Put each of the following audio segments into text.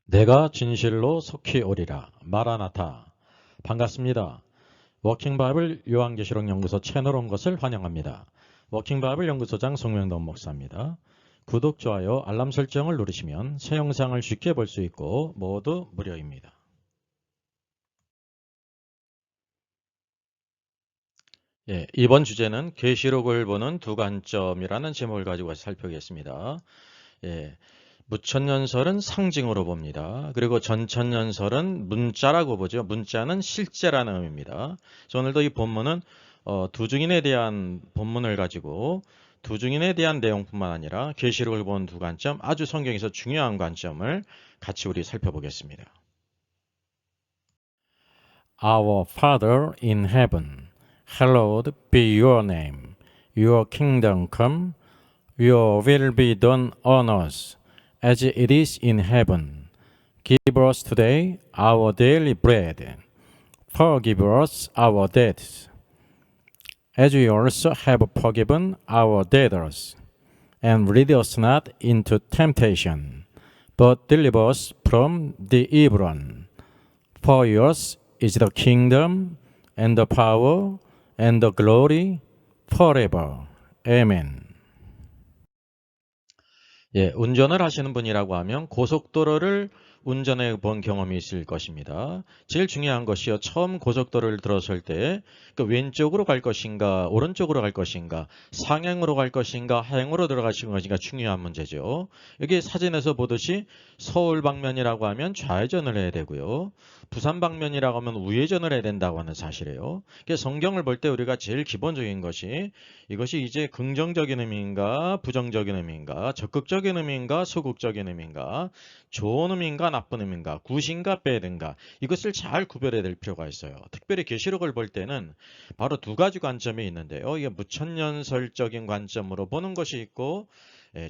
내가 진실로 속히 오리라. 마라나타. 반갑습니다. 워킹바이블 요한계시록 연구소 채널 온 것을 환영합니다. 워킹바이블 연구소장 송명돈 목사입니다. 구독, 좋아요, 알람 설정을 누르시면 새 영상을 쉽게 볼 수 있고 모두 무료입니다. 이번 주제는 계시록을 보는 두 관점이라는 제목을 가지고 살펴보겠습니다. 무천년설은 상징으로 봅니다. 그리고 전천년설은 문자라고 보죠. 문자는 실제라는 의미입니다. 그래서 오늘도 이 본문은 두 증인에 대한 본문을 가지고 두 증인에 대한 내용뿐만 아니라 계시록을 본 두 관점, 아주 성경에서 중요한 관점을 같이 우리 살펴보겠습니다. Our Father in heaven, hallowed be your name. Your kingdom come, your will be done on earth as it is in heaven. Give us today our daily bread. Forgive us our debts, as we also have forgiven our debtors. And lead us not into temptation, but deliver us from the evil one. For yours is the kingdom, and the power, and the glory, forever. Amen. 운전을 하시는 분이라고 하면 고속도로를 운전해 본 경험이 있을 것입니다. 제일 중요한 것이요. 처음 고속도로를 들어설 때 왼쪽으로 갈 것인가, 오른쪽으로 갈 것인가, 상행으로 갈 것인가, 하행으로 들어가신 것인가 중요한 문제죠. 여기 사진에서 보듯이 서울 방면이라고 하면 좌회전을 해야 되고요. 부산 방면이라고 하면 우회전을 해야 된다고 하는 사실이에요. 성경을 볼 때 우리가 제일 기본적인 것이 이것이 이제 긍정적인 의미인가, 부정적인 의미인가, 적극적인 의미인가, 소극적인 의미인가, 좋은 의미인가, 나쁜 의미인가, 굿인가, 배드인가, 이것을 잘 구별해야 될 필요가 있어요. 특별히 계시록을 볼 때는 바로 두 가지 관점이 있는데요. 이게 무천년설적인 관점으로 보는 것이 있고,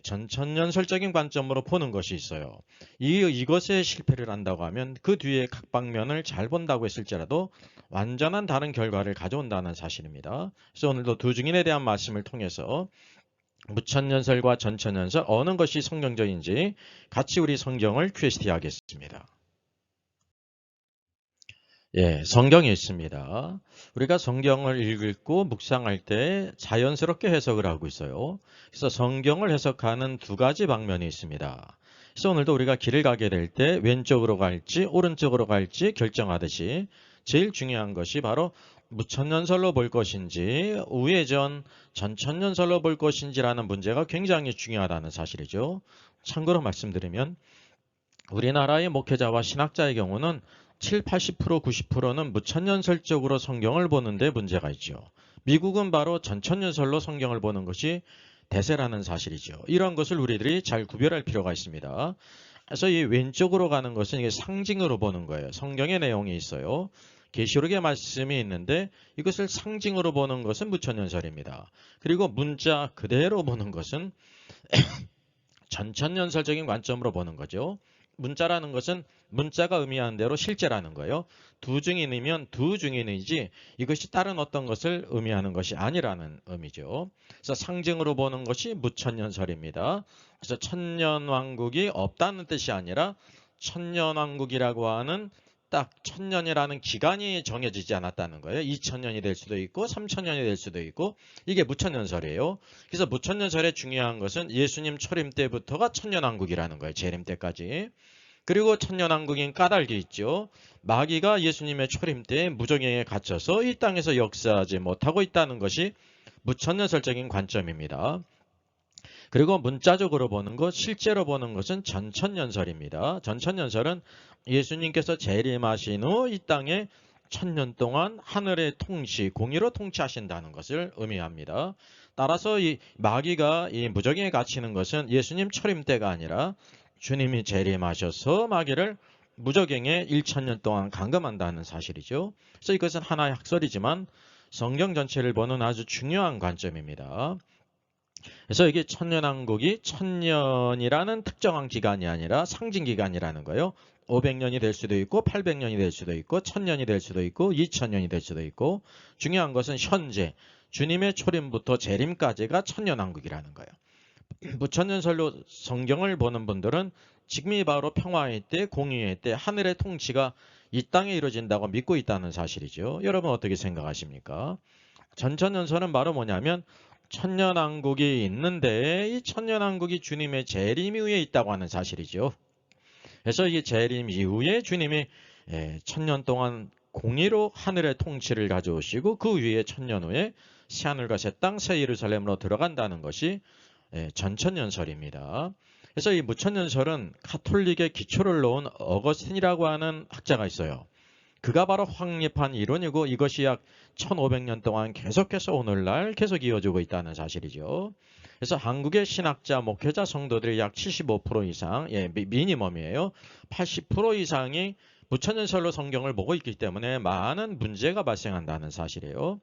전천년설적인 관점으로 보는 것이 있어요. 이것에 실패를 한다고 하면 그 뒤에 각 방면을 잘 본다고 했을지라도 완전한 다른 결과를 가져온다는 사실입니다. 그래서 오늘도 두 증인에 대한 말씀을 통해서 무천년설과 전천년설 어느 것이 성경적인지 같이 우리 성경을 퀘스티 하겠습니다. 성경이 있습니다. 우리가 성경을 읽고 묵상할 때 자연스럽게 해석을 하고 있어요. 그래서 성경을 해석하는 두 가지 방면이 있습니다. 그래서 오늘도 우리가 길을 가게 될 때 왼쪽으로 갈지 오른쪽으로 갈지 결정하듯이 제일 중요한 것이 바로 무천년설로 볼 것인지 우회전 전천년설로 볼 것인지라는 문제가 굉장히 중요하다는 사실이죠. 참고로 말씀드리면 우리나라의 목회자와 신학자의 경우는 7, 80%, 90%는 무천년설적으로 성경을 보는데 문제가 있죠. 미국은 바로 전천년설로 성경을 보는 것이 대세라는 사실이죠. 이런 것을 우리들이 잘 구별할 필요가 있습니다. 그래서 이 왼쪽으로 가는 것은 이게 상징으로 보는 거예요. 성경의 내용이 있어요. 계시록의 말씀이 있는데 이것을 상징으로 보는 것은 무천년설입니다. 그리고 문자 그대로 보는 것은 전천년설적인 관점으로 보는 거죠. 문자라는 것은 문자가 의미하는 대로 실제라는 거예요. 두 증인이면 두 증인이지 이것이 다른 어떤 것을 의미하는 것이 아니라는 의미죠. 그래서 상징으로 보는 것이 무천년설입니다. 그래서 천년왕국이 없다는 뜻이 아니라 천년왕국이라고 하는 딱 천년이라는 기간이 정해지지 않았다는 거예요. 2000년이 될 수도 있고 3000년이 될 수도 있고 이게 무천년설이에요. 그래서 무천년설의 중요한 것은 예수님 초림 때부터가 천년왕국이라는 거예요. 재림 때까지. 그리고 천년왕국인 까닭이 있죠. 마귀가 예수님의 초림 때 무정행에 갇혀서 이 땅에서 역사하지 못하고 있다는 것이 무천년설적인 관점입니다. 그리고 문자적으로 보는 것, 실제로 보는 것은 전천년설입니다. 전천년설은 예수님께서 재림하신 후 이 땅에 1000년 동안 하늘의 통치, 공의로 통치하신다는 것을 의미합니다. 따라서 이 마귀가 이 무정행에 갇히는 것은 예수님 초림 때가 아니라 주님이 재림하셔서 마귀를 무적행에 1000년 동안 감금한다는 사실이죠. 그래서 이것은 하나의 학설이지만 성경 전체를 보는 아주 중요한 관점입니다. 그래서 이게 천년왕국이 천년이라는 특정한 기간이 아니라 상징 기간이라는 거예요. 500년이 될 수도 있고 800년이 될 수도 있고 1000년이 될 수도 있고 2000년이 될 수도 있고 중요한 것은 현재 주님의 초림부터 재림까지가 천년왕국이라는 거예요. 무천년설로 성경을 보는 분들은 지금이 바로 평화의 때, 공의의 때, 하늘의 통치가 이 땅에 이루어진다고 믿고 있다는 사실이죠. 여러분 어떻게 생각하십니까? 전천년설은 바로 뭐냐면 천년왕국이 있는데 이 천년왕국이 주님의 재림 이후에 있다고 하는 사실이죠. 그래서 이 재림 이후에 주님이 천년 동안 공의로 하늘의 통치를 가져오시고 그 위에 천년 후에 새하늘과 새 땅, 새 예루살렘으로 들어간다는 것이 전천년설입니다. 그래서 이 무천년설은 가톨릭의 기초를 놓은 어거스틴이라고 하는 학자가 있어요. 그가 바로 확립한 이론이고 이것이 약 1500년 동안 계속해서 오늘날 계속 이어지고 있다는 사실이죠. 그래서 한국의 신학자, 목회자, 성도들이 약 75% 이상, 미니멈이에요. 80% 이상이 무천년설로 성경을 보고 있기 때문에 많은 문제가 발생한다는 사실이에요.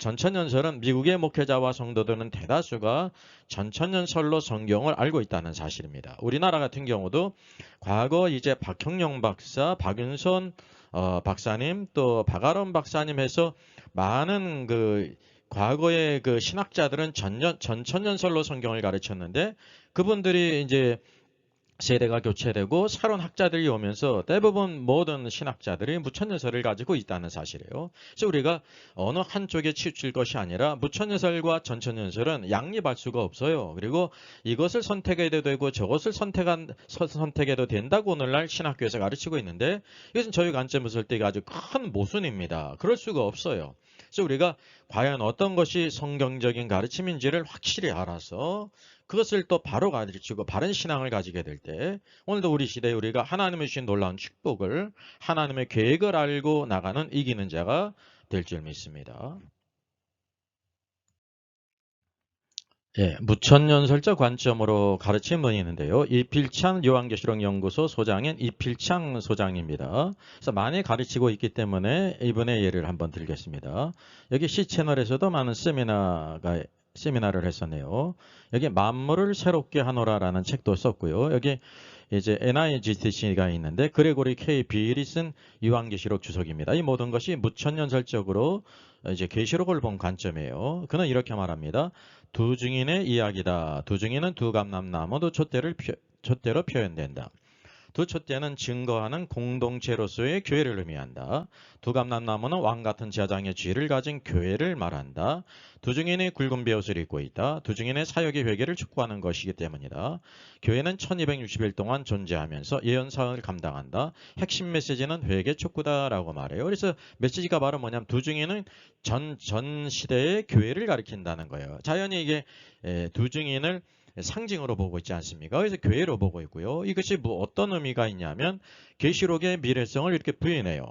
전천년설은 미국의 목회자와 성도들은 대다수가 전천년설로 성경을 알고 있다는 사실입니다. 우리나라 같은 경우도 과거 이제 박형영 박사, 박윤선 박사님, 또 박아론 박사님 해서 많은 과거의 신학자들은 전천년설로 성경을 가르쳤는데 그분들이 이제 세대가 교체되고 새로운 학자들이 오면서 대부분 모든 신학자들이 무천년설을 가지고 있다는 사실이에요. 그래서 우리가 어느 한쪽에 치우칠 것이 아니라 무천년설과 전천년설은 양립할 수가 없어요. 그리고 이것을 선택해도 되고 저것을 선택해도 된다고 오늘날 신학교에서 가르치고 있는데 이것은 저희 관점에서 볼 때 아주 큰 모순입니다. 그럴 수가 없어요. 그래서 우리가 과연 어떤 것이 성경적인 가르침인지를 확실히 알아서 그것을 또 바로 가르치고 바른 신앙을 가지게 될 때 오늘도 우리 시대에 우리가 하나님의 주신 놀라운 축복을 하나님의 계획을 알고 나가는 이기는 자가 될 줄 믿습니다. 무천년설적 관점으로 가르친 분이 있는데요. 이필창 요한계시록 연구소 소장인 이필창 소장입니다. 그래서 많이 가르치고 있기 때문에 이분의 예를 한번 들겠습니다. 여기 C채널에서도 많은 세미나를 했었네요. 여기 만물을 새롭게 하노라라는 책도 썼고요. 여기 이제 NIGTC가 있는데 그레고리 K 비일이 쓴 요한계시록 주석입니다. 이 모든 것이 무천년설적으로 이제 계시록을 본 관점이에요. 그는 이렇게 말합니다. 두 증인의 이야기다. 두 증인은 두 감람나무도 촛대로 표현된다. 두 촛대는 증거하는 공동체로서의 교회를 의미한다. 두 감람나무는 왕같은 제장의 쥐를 가진 교회를 말한다. 두 증인이 굵은 베옷을 입고 있다. 두 증인의 사역의 회개를 촉구하는 것이기 때문이다. 교회는 1260일 동안 존재하면서 예언사역을 감당한다. 핵심 메시지는 회개 촉구다라고 말해요. 그래서 메시지가 바로 뭐냐면 두 증인은 전 시대의 교회를 가리킨다는 거예요. 자연히 이게 두 증인을 상징으로 보고 있지 않습니까? 그래서 교회로 보고 있고요. 이것이 어떤 의미가 있냐면 계시록의 미래성을 이렇게 부인해요.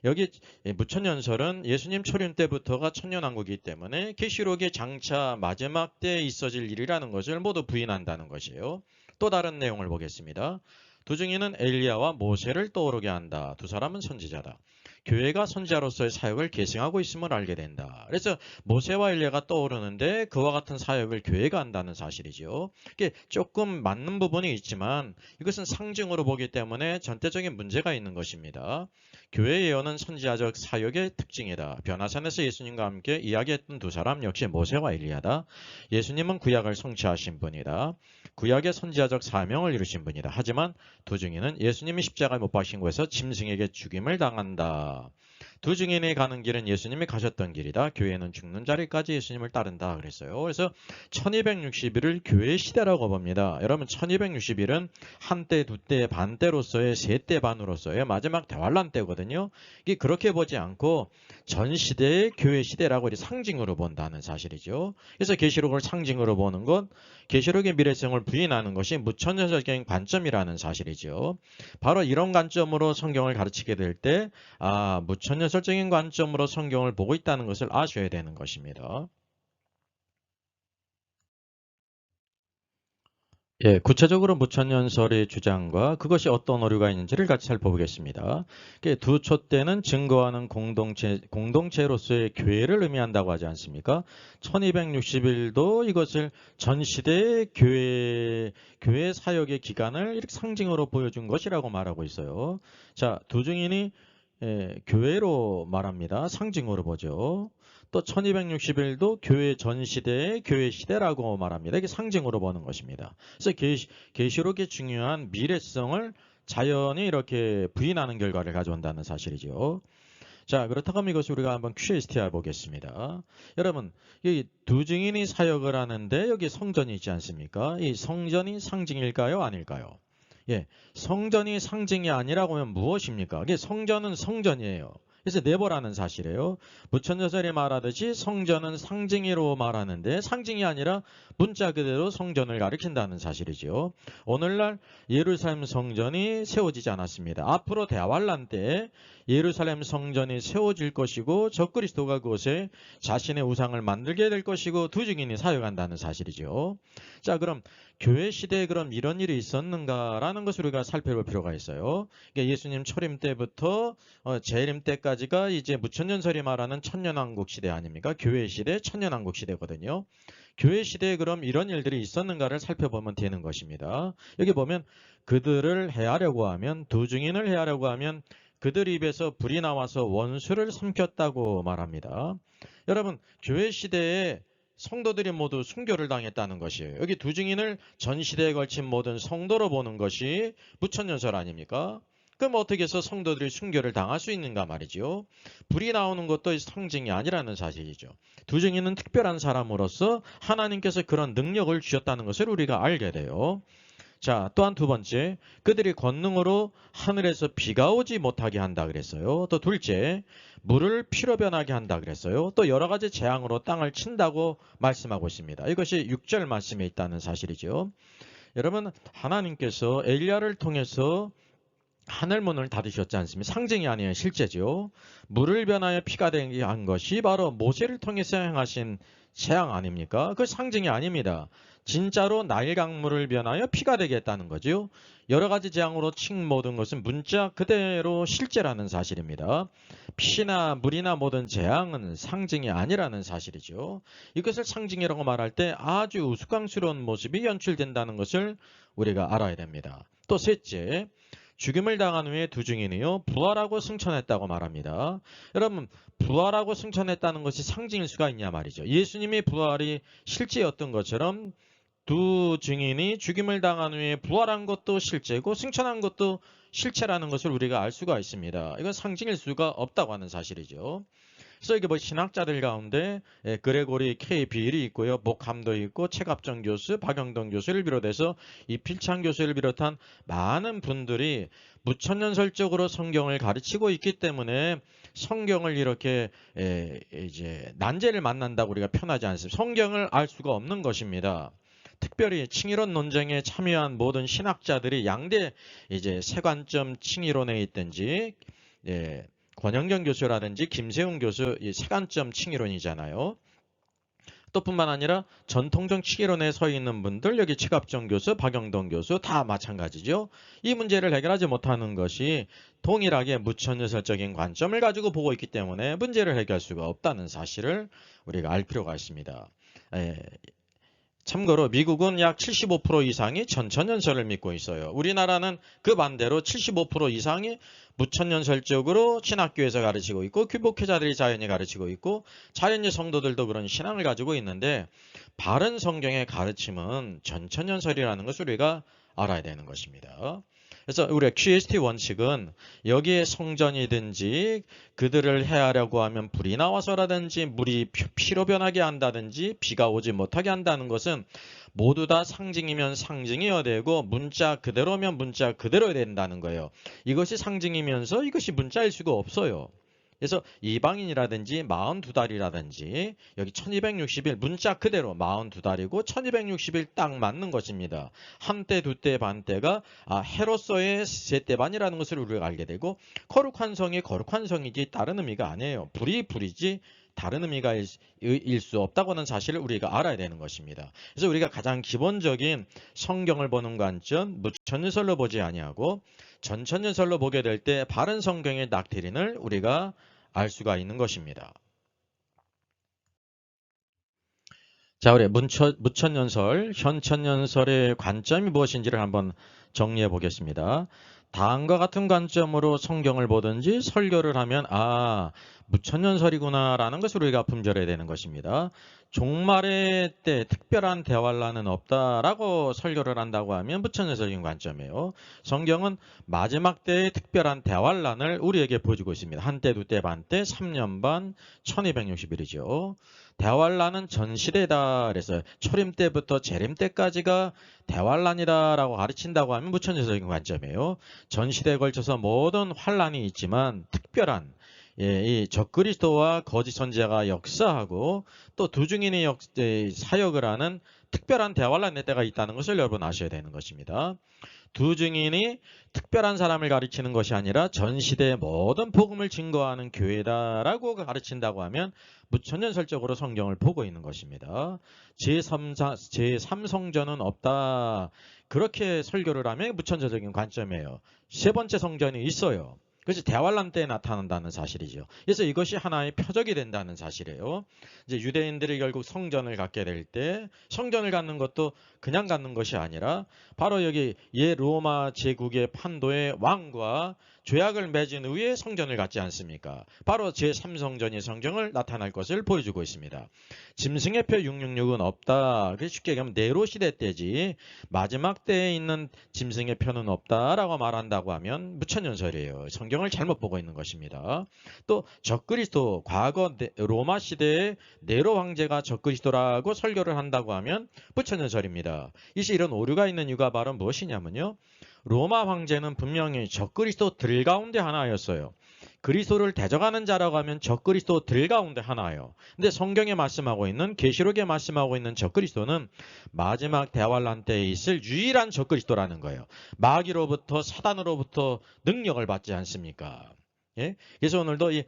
여기 무천년설은 예수님 초림 때부터가 천년왕국이기 때문에 계시록의 장차 마지막 때에 있어질 일이라는 것을 모두 부인한다는 것이에요. 또 다른 내용을 보겠습니다. 두 증인은 엘리야와 모세를 떠오르게 한다. 두 사람은 선지자다. 교회가 선지자로서의 사역을 계승하고 있음을 알게 된다. 그래서 모세와 엘리야가 떠오르는데 그와 같은 사역을 교회가 한다는 사실이죠. 이게 조금 맞는 부분이 있지만 이것은 상징으로 보기 때문에 전체적인 문제가 있는 것입니다. 교회 예언은 선지자적 사역의 특징이다. 변화산에서 예수님과 함께 이야기했던 두 사람 역시 모세와 엘리야다. 예수님은 구약을 성취하신 분이다. 구약의 선지자적 사명을 이루신 분이다. 하지만 두 증인은 예수님이 십자가에 못 박힌 곳에서 짐승에게 죽임을 당한다. 두 증인이 가는 길은 예수님이 가셨던 길이다. 교회는 죽는 자리까지 예수님을 따른다 그랬어요. 그래서 1260일을 교회 시대라고 봅니다. 여러분 1260일은 한때, 두때, 반때로서의 세때 반으로서의 마지막 대환란 때거든요. 이게 그렇게 보지 않고 전 시대의 교회 시대라고 상징으로 본다는 사실이죠. 그래서 계시록을 상징으로 보는 것, 계시록의 미래성을 부인하는 것이 무천년설적인 관점이라는 사실이죠. 바로 이런 관점으로 성경을 가르치게 될 때 무천년설적인 관점으로 성경을 보고 있다는 것을 아셔야 되는 것입니다. 구체적으로 무천년설의 주장과 그것이 어떤 오류가 있는지를 같이 살펴보겠습니다. 두 촛대는 증거하는 공동체로서의 교회를 의미한다고 하지 않습니까? 1260일도 이것을 전 시대의 교회 사역의 기간을 이렇게 상징으로 보여준 것이라고 말하고 있어요. 자, 두 증인이 교회로 말합니다. 상징으로 보죠. 또 1260일도 교회 전 시대의 교회 시대라고 말합니다. 이게 상징으로 보는 것입니다. 그래서 계시록의 중요한 미래성을 자연히 이렇게 부인하는 결과를 가져온다는 사실이죠. 자, 그렇다고 하면 이것을 우리가 한번 QST 해보겠습니다. 여러분, 여기 두 증인이 사역을 하는데 여기 성전이 있지 않습니까? 이 성전이 상징일까요? 아닐까요? 예, 성전이 상징이 아니라고 하면 무엇입니까? 이게 성전은 성전이에요. 그래서 네버라는 사실이에요. 부처녀설이 말하듯이 성전은 상징이로 말하는데 상징이 아니라 문자 그대로 성전을 가리킨다는 사실이죠. 오늘날 예루살렘 성전이 세워지지 않았습니다. 앞으로 대환란 때 예루살렘 성전이 세워질 것이고 적그리스도가 그곳에 자신의 우상을 만들게 될 것이고 두 증인이 사역한다는 사실이죠. 자, 그럼 교회 시대에 그럼 이런 일이 있었는가라는 것을 우리가 살펴볼 필요가 있어요. 그러니까 예수님 초림 때부터 재림 때까지가 이제 무천년설이 말하는 천년왕국 시대 아닙니까? 교회 시대, 천년왕국 시대거든요. 교회 시대에 그럼 이런 일들이 있었는가를 살펴보면 되는 것입니다. 여기 보면 그들을 해하려고 하면, 두 증인을 해하려고 하면 그들 입에서 불이 나와서 원수를 삼켰다고 말합니다. 여러분, 교회 시대에 성도들이 모두 순교를 당했다는 것이에요. 여기 두 증인을 전 시대에 걸친 모든 성도로 보는 것이 무천년설 아닙니까? 그럼 어떻게 해서 성도들이 순교를 당할 수 있는가 말이죠. 불이 나오는 것도 상징이 아니라는 사실이죠. 두 증인은 특별한 사람으로서 하나님께서 그런 능력을 주셨다는 것을 우리가 알게 돼요. 자, 또한 두 번째, 그들이 권능으로 하늘에서 비가 오지 못하게 한다 그랬어요. 또 둘째, 물을 피로 변하게 한다 그랬어요. 또 여러 가지 재앙으로 땅을 친다고 말씀하고 있습니다. 이것이 6절 말씀에 있다는 사실이죠. 여러분, 하나님께서 엘리야를 통해서 하늘문을 닫으셨지 않습니까? 상징이 아니에요. 실제죠. 물을 변하여 피가 되게 한 것이 바로 모세를 통해서 행하신 재앙 아닙니까? 그 상징이 아닙니다. 진짜로 나일 강물을 변하여 피가 되게 했다는 거죠. 여러 가지 재앙으로 친 모든 것은 문자 그대로 실제라는 사실입니다. 피나 물이나 모든 재앙은 상징이 아니라는 사실이죠. 이것을 상징이라고 말할 때 아주 우스꽝스러운 모습이 연출된다는 것을 우리가 알아야 됩니다. 또 셋째, 죽임을 당한 후에 두 증인이요 부활하고 승천했다고 말합니다. 여러분, 부활하고 승천했다는 것이 상징일 수가 있냐 말이죠. 예수님의 부활이 실제였던 것처럼 두 증인이 죽임을 당한 후에 부활한 것도 실제고 승천한 것도 실체라는 것을 우리가 알 수가 있습니다. 이건 상징일 수가 없다고 하는 사실이죠. 그래서 이게 신학자들 가운데 그레고리 K 비일이 있고요, 목함도 있고, 최갑정 교수, 박영동 교수를 비롯해서 이필창 교수를 비롯한 많은 분들이 무천년설적으로 성경을 가르치고 있기 때문에 성경을 이렇게 이제 난제를 만난다고 우리가 편하지 않습니다. 성경을 알 수가 없는 것입니다. 특별히 칭의론 논쟁에 참여한 모든 신학자들이 양대 이제 세관점 칭의론에 있든지 권영경 교수라든지 김세웅 교수 이 세관점 칭의론이잖아요. 또 뿐만 아니라 전통적 칭의론에 서 있는 분들, 여기 최갑정 교수, 박영동 교수 다 마찬가지죠. 이 문제를 해결하지 못하는 것이 동일하게 무천년설적인 관점을 가지고 보고 있기 때문에 문제를 해결할 수가 없다는 사실을 우리가 알 필요가 있습니다. 참고로 미국은 약 75% 이상이 전천년설을 믿고 있어요. 우리나라는 그 반대로 75% 이상이 무천년설적으로 신학교에서 가르치고 있고, 귀복회자들이 자연히 가르치고 있고, 자연히 성도들도 그런 신앙을 가지고 있는데, 바른 성경의 가르침은 전천년설이라는 것을 우리가 알아야 되는 것입니다. 그래서 우리가 QST 원칙은 여기에 성전이든지 그들을 해하려고 하면 불이 나와서라든지 물이 피로 변하게 한다든지 비가 오지 못하게 한다는 것은 모두 다 상징이면 상징이어야 되고 문자 그대로면 문자 그대로야 된다는 거예요. 이것이 상징이면서 이것이 문자일 수가 없어요. 그래서 이방인이라든지 42달이라든지 여기 1260일 문자 그대로 42달이고 1260일 딱 맞는 것입니다. 한때 두때 반때가 해로서의 세때 반이라는 것을 우리가 알게 되고, 거룩한 성이 거룩한 성이지 다른 의미가 아니에요. 불이 불이지 다른 의미가 일 수 없다고는 사실을 우리가 알아야 되는 것입니다. 그래서 우리가 가장 기본적인 성경을 보는 관점, 무천년설로 보지 아니하고 전천년설로 보게 될 때 바른 성경의 닥트린을 우리가 알 수가 있는 것입니다. 자, 우리 무천년설, 현천년설의 관점이 무엇인지를 한번 정리해 보겠습니다. 다음과 같은 관점으로 성경을 보든지 설교를 하면 무천년설이구나라는 것을 우리가 분별해야 되는 것입니다. 종말의 때 특별한 대환란은 없다라고 설교를 한다고 하면 무천년설인 관점이에요. 성경은 마지막 때의 특별한 대환란을 우리에게 보여주고 있습니다. 한때, 두때, 반때, 3년 반, 1260일이죠. 대환란은 전시대다 그래서 초림 때부터 재림 때까지가 대환란이다라고 가르친다고 하면 무천년설인 관점이에요. 전시대에 걸쳐서 모든 환란이 있지만 특별한 이 적그리스도와 거짓 선지자가 역사하고 또 두 증인이 사역을 하는 특별한 대환란의 때가 있다는 것을 여러분 아셔야 되는 것입니다. 두 증인이 특별한 사람을 가르치는 것이 아니라 전 시대의 모든 복음을 증거하는 교회다라고 가르친다고 하면 무천년설적으로 성경을 보고 있는 것입니다. 제3성전은 없다. 그렇게 설교를 하면 무천년적인 관점이에요. 세 번째 성전이 있어요. 그래서 대환란 때에 나타난다는 사실이죠. 그래서 이것이 하나의 표적이 된다는 사실이에요. 이제 유대인들이 결국 성전을 갖게 될 때 성전을 갖는 것도 그냥 갖는 것이 아니라 바로 여기 로마 제국의 판도의 왕과 조약을 맺은 후에 성전을 갖지 않습니까? 바로 제3성전이 성경을 나타날 것을 보여주고 있습니다. 짐승의 표 666은 없다. 쉽게 얘기하면 네로 시대 때지 마지막 때에 있는 짐승의 표는 없다라고 말한다고 하면 무천년설이에요. 성경을 잘못 보고 있는 것입니다. 또 적그리스도 과거 로마 시대의 네로 황제가 적그리스도라고 설교를 한다고 하면 무천년설입니다. 이런 오류가 있는 이유가 바로 무엇이냐면요. 로마 황제는 분명히 적그리스도들 가운데 하나였어요. 그리스도를 대적하는 자라고 하면 적그리스도들 가운데 하나예요. 근데 성경에 말씀하고 있는 계시록에 말씀하고 있는 적그리스도는 마지막 대환란 때에 있을 유일한 적그리스도라는 거예요. 마귀로부터 사단으로부터 능력을 받지 않습니까? 예? 그래서 오늘도 이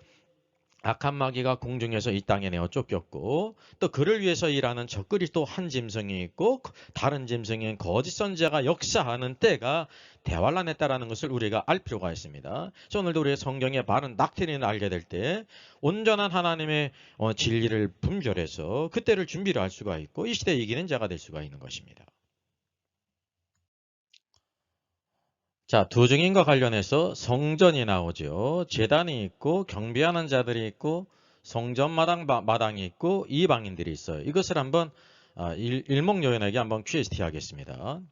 악한 마귀가 공중에서 이 땅에 내어 쫓겼고 또 그를 위해서 일하는 적그리스도 한 짐승이 있고 다른 짐승인 거짓 선지자가 역사하는 때가 대환란했다라는 것을 우리가 알 필요가 있습니다. 그래서 오늘도 우리의 성경의 바른 닥트린을 알게 될 때 온전한 하나님의 진리를 분별해서 그때를 준비를 할 수가 있고 이 시대에 이기는 자가 될 수가 있는 것입니다. 자, 두 증인과 관련해서 성전이 나오죠. 제단이 있고 경비하는 자들이 있고 성전 마당이 있고 이방인들이 있어요. 이것을 한번 일목요연하게 한번 QST 하겠습니다.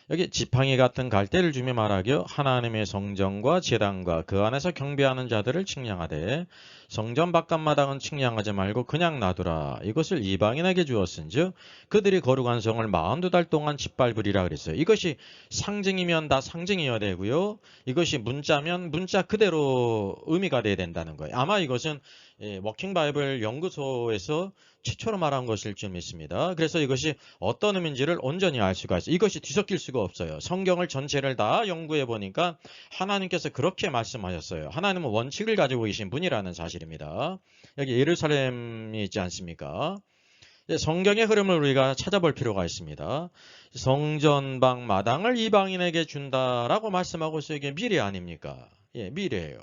여기 지팡이 같은 갈대를 주며 말하기요 하나님의 성전과 제단과 그 안에서 경배하는 자들을 측량하되 성전 바깥마당은 측량하지 말고 그냥 놔두라. 이것을 이방인에게 주었은즉 그들이 거룩한 성을 42달 동안 짓밟으리라 그랬어요. 이것이 상징이면 다 상징이어야 되고요. 이것이 문자면 문자 그대로 의미가 돼야 된다는 거예요. 아마 이것은 워킹 바이블 연구소에서 최초로 말한 것일 줄 믿습니다. 그래서 이것이 어떤 의미인지를 온전히 알 수가 있어요. 이것이 뒤섞일 수가 없어요. 성경을 전체를 다 연구해 보니까 하나님께서 그렇게 말씀하셨어요. 하나님은 원칙을 가지고 계신 분이라는 사실입니다. 여기 예루살렘이 있지 않습니까? 성경의 흐름을 우리가 찾아볼 필요가 있습니다. 성전방 마당을 이방인에게 준다라고 말씀하고 있어요. 이게 미래 아닙니까? 예, 미래예요.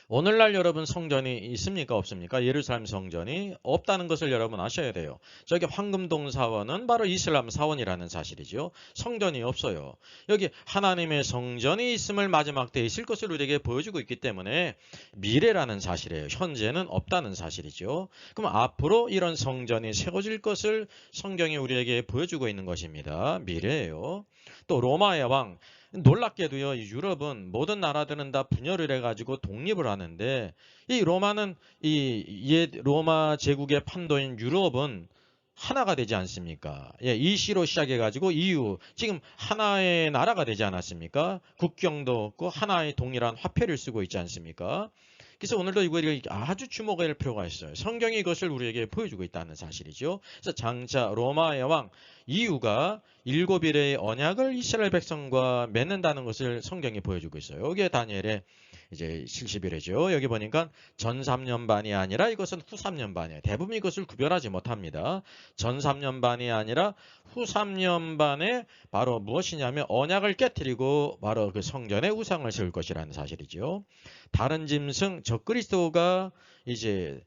오늘날 여러분 성전이 있습니까? 없습니까? 예루살렘 성전이 없다는 것을 여러분 아셔야 돼요. 저기 황금동 사원은 바로 이슬람 사원이라는 사실이죠. 성전이 없어요. 여기 하나님의 성전이 있음을 마지막 때에 있을 것을 우리에게 보여주고 있기 때문에 미래라는 사실이에요. 현재는 없다는 사실이죠. 그럼 앞으로 이런 성전이 세워질 것을 성경이 우리에게 보여주고 있는 것입니다. 미래예요. 또 로마의 왕 놀랍게도요, 유럽은 모든 나라들은 다 분열을 해가지고 독립을 하는데 이 로마는 옛 로마 제국의 판도인 유럽은 하나가 되지 않습니까? 예, 이 시로 시작해가지고 EU 지금 하나의 나라가 되지 않았습니까? 국경도 없고 하나의 동일한 화폐를 쓰고 있지 않습니까? 그래서 오늘도 이거를 아주 주목할 필요가 있어요. 성경이 이것을 우리에게 보여주고 있다는 사실이죠. 그래서 장차 로마의 왕 이유가 7일의 언약을 이스라엘 백성과 맺는다는 것을 성경이 보여주고 있어요. 여기에 다니엘의 이제 70일이죠. 여기 보니까 전 3년 반이 아니라 이것은 후 3년 반이에요. 대부분 이것을 구별하지 못합니다. 전 3년 반이 아니라 후 3년 반에 바로 무엇이냐면 언약을 깨뜨리고 바로 그 성전에 우상을 세울 것이라는 사실이죠. 다른 짐승 적그리스도가 이제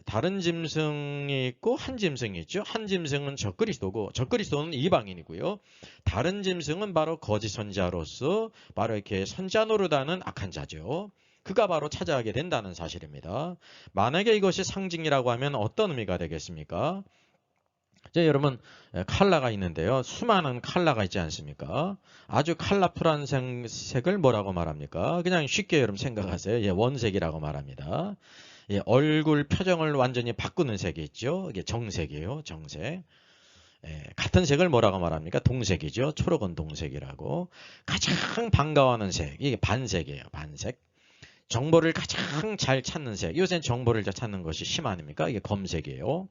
다른 짐승이 있고 한 짐승이 있죠. 한 짐승은 적그리스도고 적그리스도는 이방인이고요. 다른 짐승은 바로 거짓 선지자로서 바로 이렇게 선지자 노릇하는 악한 자죠. 그가 바로 차지하게 된다는 사실입니다. 만약에 이것이 상징이라고 하면 어떤 의미가 되겠습니까? 이제 여러분 칼라가 있는데요. 수많은 칼라가 있지 않습니까? 아주 컬러풀한 색을 뭐라고 말합니까? 그냥 쉽게 여러분 생각하세요. 원색이라고 말합니다. 얼굴 표정을 완전히 바꾸는 색이 있죠. 이게 정색이에요. 정색. 같은 색을 뭐라고 말합니까? 동색이죠. 초록은 동색이라고. 가장 반가워하는 색. 이게 반색이에요. 반색. 정보를 가장 잘 찾는 색. 요새는 정보를 잘 찾는 것이 심 아닙니까? 이게 검색이에요.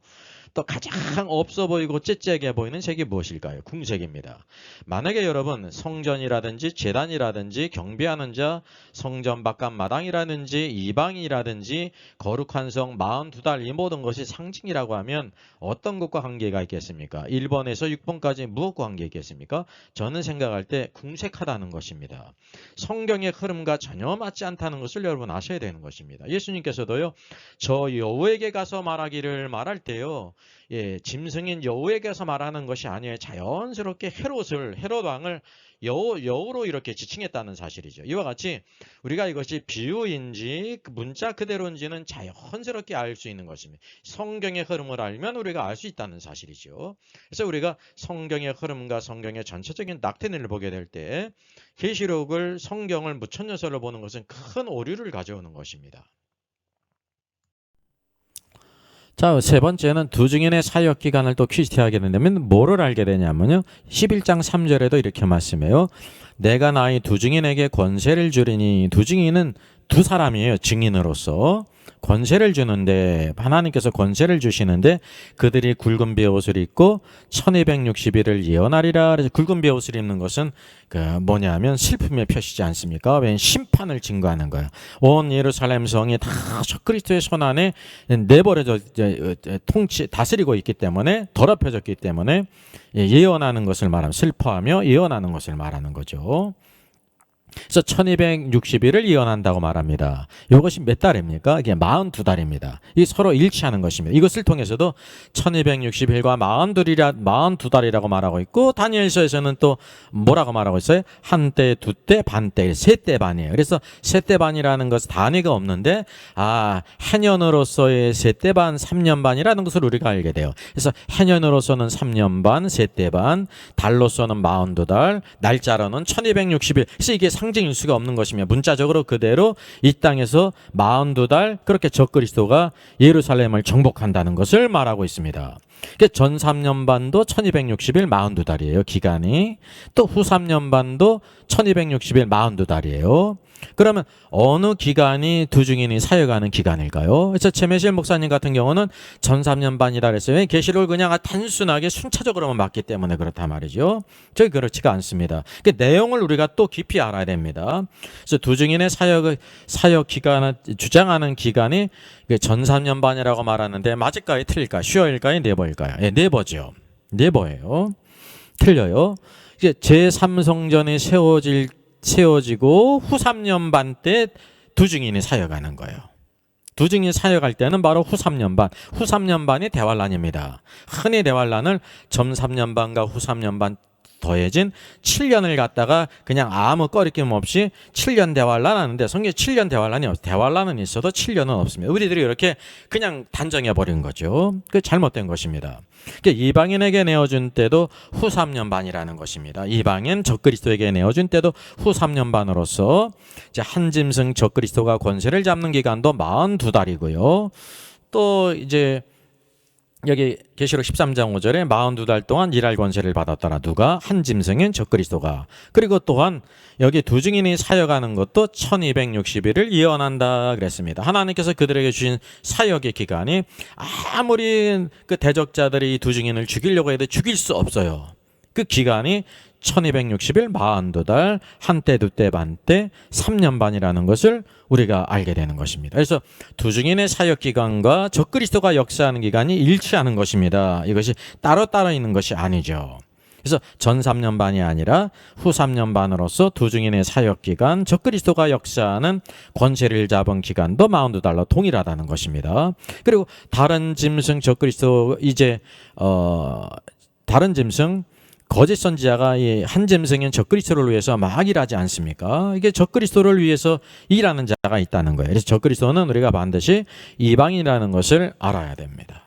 또 가장 없어 보이고 째째하게 보이는 색이 무엇일까요? 궁색입니다. 만약에 여러분 성전이라든지 제단이라든지 경배하는 자, 성전 바깥 마당이라든지 이방이라든지 거룩한 성 42달 이 모든 것이 상징이라고 하면 어떤 것과 관계가 있겠습니까? 1번에서 6번까지 무엇과 관계 있겠습니까? 저는 생각할 때 궁색하다는 것입니다. 성경의 흐름과 전혀 맞지 않다는 것을 여러분 아셔야 되는 것입니다. 예수님께서도요. 저 여우에게 가서 말하기를 말할 때요. 짐승인 여우에게서 말하는 것이 아니에요. 자연스럽게 헤롯 왕을 여우로 이렇게 지칭했다는 사실이죠. 이와 같이 우리가 이것이 비유인지 문자 그대로인지는 자연스럽게 알 수 있는 것입니다. 성경의 흐름을 알면 우리가 알 수 있다는 사실이죠. 그래서 우리가 성경의 흐름과 성경의 전체적인 낙태를 보게 될 때 계시록을 성경을 무천년설로 보는 것은 큰 오류를 가져오는 것입니다. 자, 세 번째는 두 증인의 사역 기간을 또 퀴즈하게 된다면 뭐를 알게 되냐면요. 11장 3절에도 이렇게 말씀해요. 내가 나의 두 증인에게 권세를 주리니 두 증인은 두 사람이에요. 증인으로서. 권세를 주는데 하나님께서 권세를 주시는데 그들이 굵은 베옷을 입고 1260일을 예언하리라. 그래서 굵은 베옷을 입는 것은 뭐냐면 슬픔의 표시지 않습니까? 왜냐하면 심판을 증거하는 거예요. 온 예루살렘 성이 다 그리스도의 손 안에 내버려져 다스리고 있기 때문에 더럽혀졌기 때문에 예언하는 것을 말하면 슬퍼하며 예언하는 것을 말하는 거죠. 그래서 1260일을 예언한다고 말합니다. 이것이 몇 달입니까? 이게 42달입니다. 이게 서로 일치하는 것입니다. 이것을 통해서도 1260일과 42달이라고 말하고 있고 다니엘서에서는 또 뭐라고 말하고 있어요? 한때, 두때, 반때, 세때 반이에요. 그래서 세때 반이라는 것은 단위가 없는데 해년으로서의 세때 반, 3년 반이라는 것을 우리가 알게 돼요. 그래서 해년으로서는 3년 반, 세때 반, 달로서는 42달, 날짜로는 1260일. 그래서 이게 상징일 수가 없는 것이며 문자적으로 그대로 이 땅에서 42달 그렇게 적그리스도가 예루살렘을 정복한다는 것을 말하고 있습니다. 전 3년반도 1260일 42달이에요. 기간이. 또 후 3년반도 1260일 42달이에요. 그러면 어느 기간이 두 증인이 사역하는 기간일까요? 그래서 최매실 목사님 같은 경우는 전 3년반이라 그랬어요. 계시록을 그냥 단순하게 순차적으로만 맞기 때문에 그렇단 말이죠. 저기 그렇지가 않습니다. 그 내용을 우리가 또 깊이 알아야 됩니다. 그래서 두 증인의 사역 기간을 주장하는 기간이 전 3년반이라고 말하는데 맞을까요? 틀릴까요? 슈어일까요? 네버일까요? 네버죠. 네버예요. 틀려요. 이제 제3성전이 세워지고 후 3년 반 때 두 증인이 사역하는 거예요. 두 증인이 사역할 때는 바로 후 3년 반. 후 3년 반이 대환란입니다. 흔히 대환란을 전 3년 반과 후 3년 반 더해진 7년을 갖다가 그냥 아무 꺼리낌 없이 7년 대환란 하는데 성경에 7년 대환란이 없어요. 대환란은 있어도 7년은 없습니다. 우리들이 이렇게 그냥 단정해 버린 거죠. 그 잘못된 것입니다. 이방인에게 내어준 때도 후 3년 반이라는 것입니다. 이방인 적그리스도에게 내어준 때도 후 3년 반으로서 이제 한 짐승 적그리스도가 권세를 잡는 기간도 42달이고요. 또 이제 여기 계시록 13장 5절에 42달 동안 일할 권세를 받았더라. 누가? 한 짐승인 적그리스도가. 그리고 또한 여기 두 증인이 사역하는 것도 1260일을 예언한다 그랬습니다. 하나님께서 그들에게 주신 사역의 기간이 아무리 그 대적자들이 이 두 증인을 죽이려고 해도 죽일 수 없어요. 그 기간이 1260일 42달 한때 두때 반때 3년 반이라는 것을 우리가 알게 되는 것입니다. 그래서 두 증인의 사역 기간과 적그리스도가 역사하는 기간이 일치하는 것입니다. 이것이 따로 있는 것이 아니죠. 그래서 전 3년 반이 아니라 후 3년 반으로서 두 증인의 사역 기간, 적그리스도가 역사하는 권세를 잡은 기간도 $40 동일하다는 것입니다. 그리고 다른 짐승 적그리스도 이제 다른 짐승 거짓 선지자가 이 한 짐승인 적그리스도를 위해서 막 일하지 않습니까? 이게 적그리스도를 위해서 일하는 자가 있다는 거예요. 그래서 적그리스도는 우리가 반드시 이방인이라는 것을 알아야 됩니다.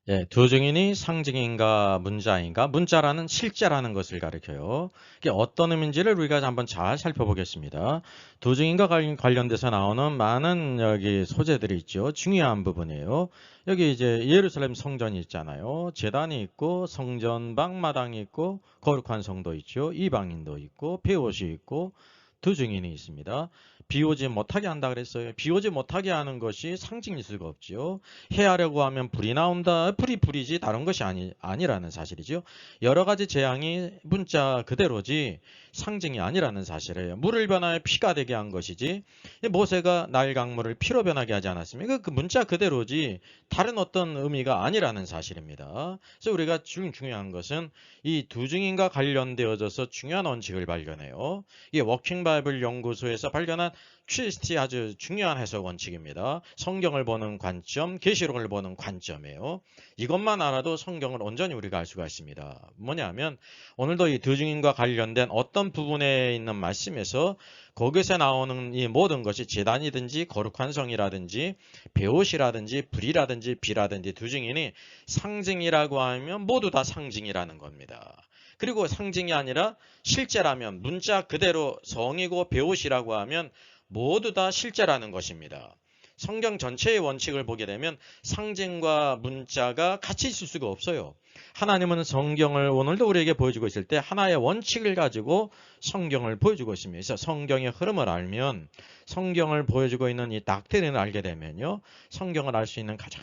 예, 두 증인이 상징인가 문자인가? 문자라는 실제라는 것을 가리켜요. 이게 어떤 의미인지를 우리가 한번 잘 살펴보겠습니다. 두 증인과 관련돼서 나오는 많은 여기 소재들이 있죠. 중요한 부분이에요. 여기 이제 예루살렘 성전이 있잖아요. 제단이 있고 성전방 마당이 있고 거룩한 성도 있죠. 이방인도 있고 배옷이 있고 두 증인이 있습니다. 비오지 못하게 한다 그랬어요. 비오지 못하게 하는 것이 상징일 수가 없죠. 해하려고 하면 불이 나온다. 불이지 다른 것이 아니라는 사실이죠. 여러 가지 재앙이 문자 그대로지 상징이 아니라는 사실이에요. 물을 변하여 피가 되게 한 것이지 모세가 나일 강물을 피로 변하게 하지 않았습니까? 그 문자 그대로지 다른 어떤 의미가 아니라는 사실입니다. 그래서 우리가 중요한 것은 이 두 증인과 관련되어져서 중요한 원칙을 발견해요. 이게 워킹 바이블 연구소에서 발견한 QST 아주 중요한 해석 원칙입니다. 성경을 보는 관점, 계시록을 보는 관점이에요. 이것만 알아도 성경을 온전히 우리가 알 수가 있습니다. 뭐냐면 오늘도 이 두 증인과 관련된 어떤 부분에 있는 말씀에서 거기서 나오는 이 모든 것이 제단이든지 거룩한 성이라든지 배옷이라든지 불이라든지 비라든지 두 증인이 상징이라고 하면 모두 다 상징이라는 겁니다. 그리고 상징이 아니라 실제라면 문자 그대로 성이고 배옷이라고 하면 모두 다 실제라는 것입니다. 성경 전체의 원칙을 보게 되면 상징과 문자가 같이 있을 수가 없어요. 하나님은 성경을 오늘도 우리에게 보여주고 있을 때 하나의 원칙을 가지고 성경을 보여주고 있습니다. 그래서 성경의 흐름을 알면 성경을 보여주고 있는 이 닥트린을 알게 되면요. 성경을 알 수 있는 가장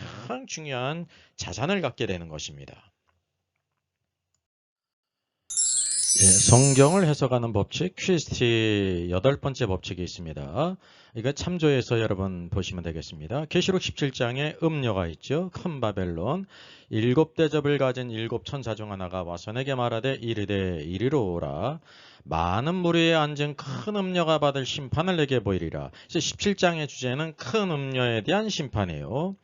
중요한 자산을 갖게 되는 것입니다. 예, 성경을 해석하는 법칙 QST 8번째 법칙이 있습니다. 이거 참조해서 여러분 보시면 되겠습니다. 계시록 17장에 음녀가 있죠. 큰 바벨론 7대접을 가진 7천사 중 하나가 와서 내게 말하되 이르되 이리로 오라. 많은 무리에 앉은 큰 음녀가 받을 심판을 내게 보이리라. 그래서 17장의 주제는 큰 음녀에 대한 심판이에요.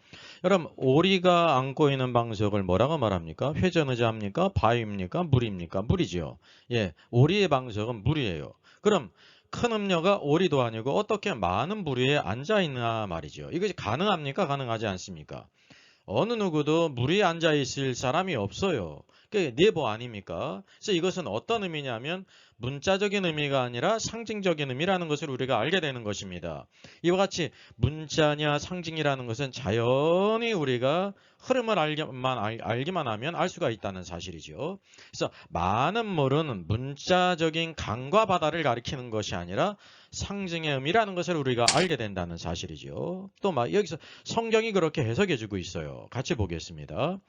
여러분 오리가 안고 있는 방석을 뭐라고 말합니까? 회전의자입니까? 바위입니까? 물입니까? 물이죠. 예, 오리의 방석은 물이에요. 그럼 큰 음녀가 오리도 아니고 어떻게 많은 무리에 앉아 있나 말이죠. 이것이 가능합니까? 가능하지 않습니까? 어느 누구도 무리에 앉아 있을 사람이 없어요. 그게 네버 아닙니까? 그래서 이것은 어떤 의미냐면 문자적인 의미가 아니라 상징적인 의미라는 것을 우리가 알게 되는 것입니다. 이와 같이 문자냐 상징이라는 것은 자연히 우리가 흐름을 알기만 하면 알 수가 있다는 사실이죠. 그래서 많은 물은 문자적인 강과 바다를 가리키는 것이 아니라 상징의 의미라는 것을 우리가 알게 된다는 사실이죠. 또 여기서 성경이 그렇게 해석해주고 있어요. 같이 보겠습니다.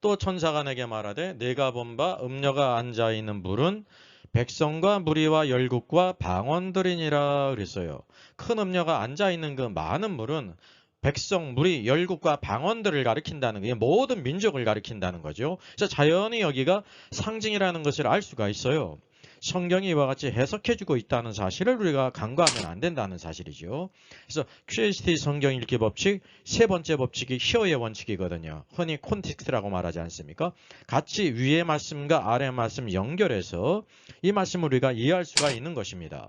또 천사가 내게 말하되 내가 본 바 음녀가 앉아있는 물은 백성과 무리와 열국과 방언들이니라 그랬어요. 큰 음녀가 앉아있는 그 많은 물은 백성, 무리, 열국과 방언들을 가리킨다는 게 모든 민족을 가리킨다는 거죠. 그래서 자연히 여기가 상징이라는 것을 알 수가 있어요. 성경이 이와 같이 해석해주고 있다는 사실을 우리가 간과하면 안 된다는 사실이죠. 그래서 QST 성경 읽기 법칙 세 번째 법칙이 히어의 원칙이거든요. 흔히 콘텍스트라고 말하지 않습니까? 같이 위의 말씀과 아래의 말씀 연결해서 이 말씀을 우리가 이해할 수가 있는 것입니다.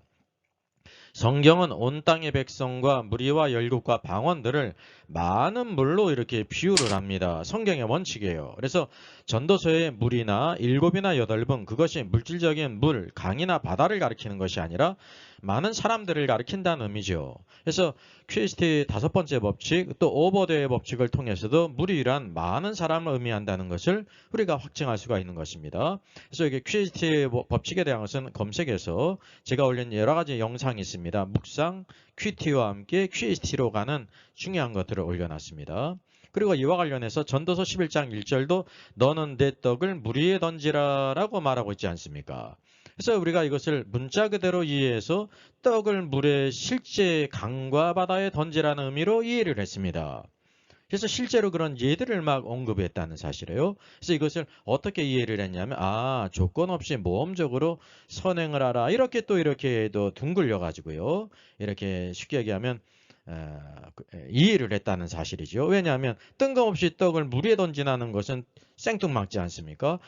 성경은 온 땅의 백성과 무리와 열국과 방언들을 많은 물로 이렇게 비유를 합니다. 성경의 원칙이에요. 그래서 전도서의 물이나 7이나 8번 그것이 물질적인 물, 강이나 바다를 가리키는 것이 아니라 많은 사람들을 가리킨다는 의미죠. 그래서 QST 5번째 법칙 또 오버데이의 법칙을 통해서도 무리란 많은 사람을 의미한다는 것을 우리가 확증할 수가 있는 것입니다. 그래서 이게 QST 법칙에 대한 것은 검색해서 제가 올린 여러 가지 영상이 있습니다. 묵상, QT와 함께 QST로 가는 중요한 것들을 올려놨습니다. 그리고 이와 관련해서 전도서 11장 1절도 너는 내 떡을 물 위에 던지라 라고 말하고 있지 않습니까? 그래서 우리가 이것을 문자 그대로 이해해서 떡을 물에 실제 강과 바다에 던지라는 의미로 이해를 했습니다. 그래서 실제로 그런 예들을 막 언급했다는 사실이에요. 그래서 이것을 어떻게 이해를 했냐면 조건 없이 모험적으로 선행을 하라. 이렇게 또 이렇게도 둥글려 가지고요. 이렇게 쉽게 얘기하면 이해를 했다는 사실이죠. 왜냐하면 뜬금없이 떡을 물 위에 던지라는 것은 생뚱맞지 않습니까?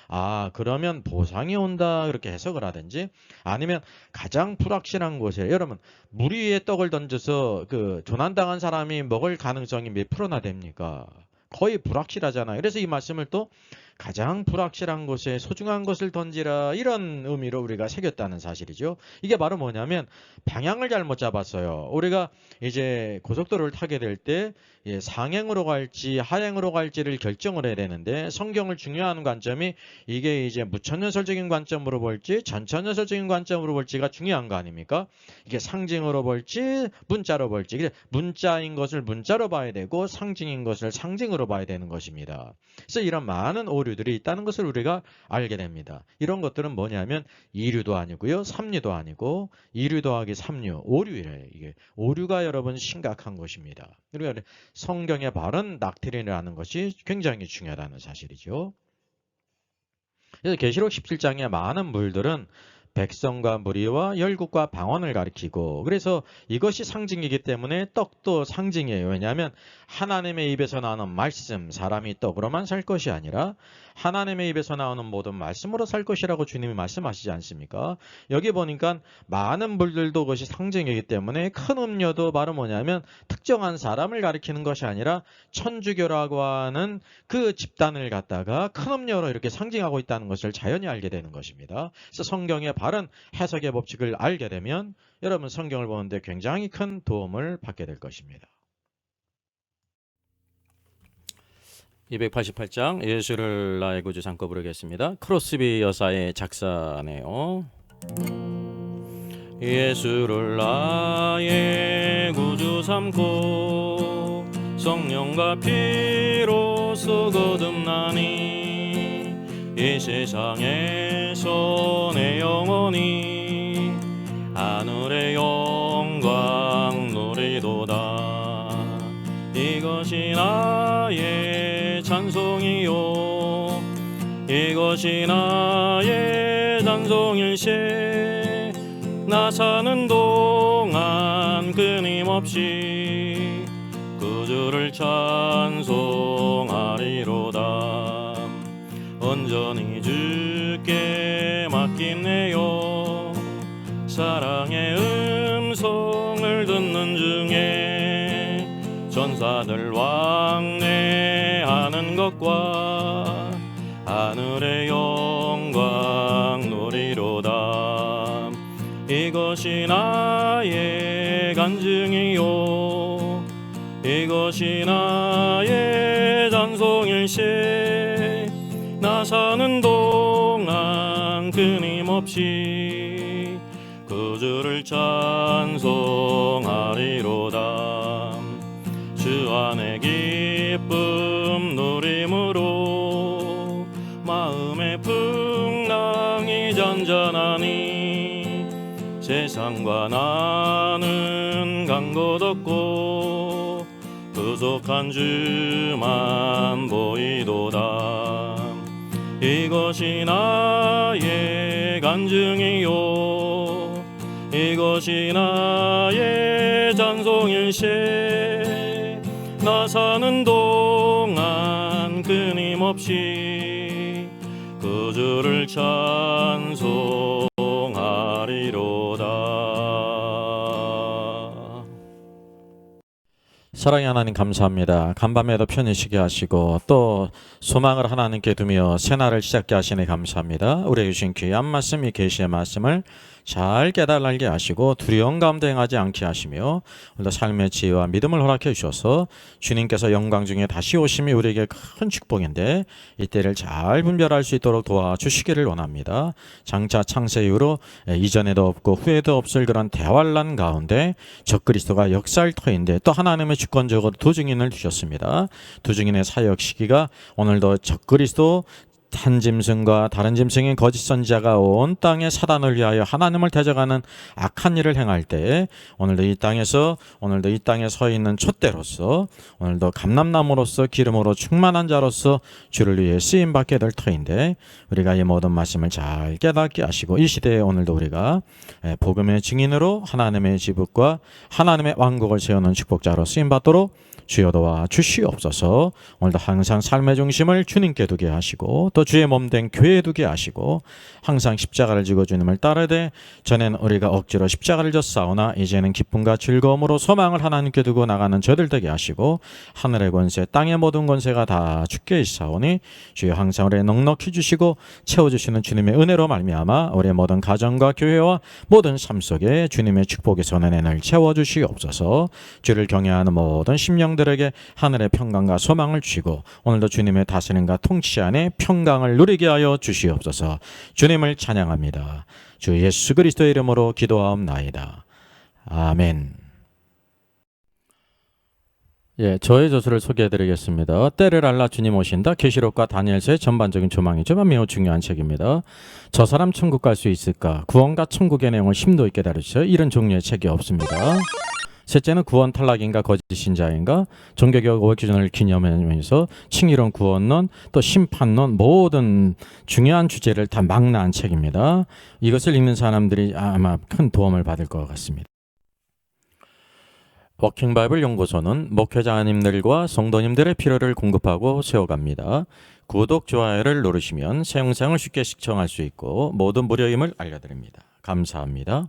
그러면 보상이 온다 그렇게 해석을 하든지 아니면 가장 불확실한 곳에 여러분 물 위에 떡을 던져서 조난당한 사람이 먹을 가능성이 몇 프로나 됩니까? 거의 불확실하잖아요. 그래서 이 말씀을 또 가장 불확실한 곳에 소중한 것을 던지라 이런 의미로 우리가 새겼다는 사실이죠. 이게 바로 뭐냐면 방향을 잘못 잡았어요. 우리가 이제 고속도로를 타게 될 때 상행으로 갈지 하행으로 갈지를 결정을 해야 되는데 성경을 중요한 관점이 이게 이제 무천연설적인 관점으로 볼지 전천연설적인 관점으로 볼지가 중요한 거 아닙니까? 이게 상징으로 볼지 문자로 볼지 문자인 것을 문자로 봐야 되고 상징인 것을 상징으로 봐야 되는 것입니다. 그래서 이런 많은 오류들이 있다는 것을 우리가 알게 됩니다. 이런 것들은 뭐냐면 이류도 아니고요. 삼류도 아니고 이류 더하기 삼류, 오류예요. 이게 오류가 여러분 심각한 것입니다. 그리고 성경의 바른 닥트린이라는 것이 굉장히 중요하다는 사실이죠. 그래서 계시록 17장의 많은 물들은 백성과 무리와 열국과 방언을 가리키고 그래서 이것이 상징이기 때문에 떡도 상징이에요. 왜냐하면 하나님의 입에서 나오는 말씀, 사람이 떡으로만 살 것이 아니라 하나님의 입에서 나오는 모든 말씀으로 살 것이라고 주님이 말씀하시지 않습니까? 여기 보니까 많은 물들도 그것이 상징이기 때문에 큰 음료도 바로 뭐냐면 특정한 사람을 가리키는 것이 아니라 천주교라고 하는 그 집단을 갖다가 큰 음료로 이렇게 상징하고 있다는 것을 자연히 알게 되는 것입니다. 그래서 성경의 바른 해석의 법칙을 알게 되면 여러분 성경을 보는데 굉장히 큰 도움을 받게 될 것입니다. 288장 예수를 나의 구주 삼고 부르겠습니다. 크로스비 여사의 작사네요. 예수를 나의 구주 삼고 성령과 피로써 거듭나니 이 세상에서 내 영혼이 하늘의 영광 누리도다. 이것이 나의 찬송이요 이것이 나의 찬송일세. 나 사는 동안 끊임없이 구주를 찬송하리로다. 온전히 주께 맡기네요. 사랑의 음성을 듣는 중에 전사들 왕래하는 것과 하늘의 영광 누리로다. 이것이 나의 간증이요 이것이 나의 찬송일세. 나 사는 동안 끊임없이 구주를 찬송하리로다. 주 안에 기쁨 누림으로 마음의 풍랑이 잔잔하니 세상과 나는 간 곳 없고 부족한 주만 보이도다. 이것이 나의 간증이요 이것이 나의 찬송일세. 나 사는 동안 끊임없이 구주를 찬송하리로다. 사랑의 하나님 감사합니다. 간밤에도 편히 쉬게 하시고 또 소망을 하나님께 두며 새날을 시작게 하시니 감사합니다. 우리에게 주신 귀한 말씀, 이 계시의 말씀을 잘 깨달게 하시고 두려움 가운데 행하지 않게 하시며 오늘도 삶의 지혜와 믿음을 허락해 주셔서 주님께서 영광 중에 다시 오심이 우리에게 큰 축복인데 이때를 잘 분별할 수 있도록 도와주시기를 원합니다. 장차 창세 이후로 이전에도 없고 후에도 없을 그런 대환란 가운데 적그리스도가 역사할 터인데 또 하나님의 주권적으로 두 증인을 두셨습니다. 두 증인의 사역 시기가 오늘도 적그리스도 한 짐승과 다른 짐승인 거짓 선지자가 온 땅의 사단을 위하여 하나님을 대적하는 악한 일을 행할 때 오늘도 이 땅에 서 있는 촛대로서 오늘도 감람나무로서 기름으로 충만한 자로서 주를 위해 쓰임 받게 될 터인데 우리가 이 모든 말씀을 잘 깨닫게 하시고 이 시대에 오늘도 우리가 복음의 증인으로 하나님의 지극과 하나님의 왕국을 세우는 축복자로 쓰임 받도록 주여 도와 주시옵소서. 오늘도 항상 삶의 중심을 주님께 두게 하시고 또 주의 몸된 교회에 두게 하시고 항상 십자가를 지고 주님을 따르되 전에는 우리가 억지로 십자가를 졌사오나 이제는 기쁨과 즐거움으로 소망을 하나님께 두고 나가는 저들 되게 하시고 하늘의 권세 땅의 모든 권세가 다 주께 있사오니 주여 항상 우리의 넉넉히 주시고 채워주시는 주님의 은혜로 말미암아 우리의 모든 가정과 교회와 모든 삶 속에 주님의 축복의 선언을 채워주시옵소서. 주를 경외하는 모든 심령들에게 하늘의 평강과 소망을 주시고 오늘도 주님의 다스림과 통치 안에 평강을 누리게 하여 주시옵소서. 주님을 찬양합니다. 주 예수 그리스도의 이름으로 기도하옵나이다. 아멘. 예, 저의 저서를 소개해드리겠습니다. 때를 알라 주님 오신다. 계시록과 다니엘서의 전반적인 조망이지만 매우 중요한 책입니다. 저 사람 천국 갈 수 있을까? 구원과 천국의 내용을 심도 있게 다루죠. 이런 종류의 책이 없습니다. 셋째는 구원 탈락인가 거짓 신자인가 종교개혁 5회 기준을 기념하면서 칭의론 구원론 또 심판론 모든 중요한 주제를 다 망라한 책입니다. 이것을 읽는 사람들이 아마 큰 도움을 받을 것 같습니다. 워킹 바이블 연구소는 목회자님들과 성도님들의 필요를 공급하고 세워갑니다. 구독, 좋아요를 누르시면 새 영상을 쉽게 시청할 수 있고 모든 무료임을 알려드립니다. 감사합니다.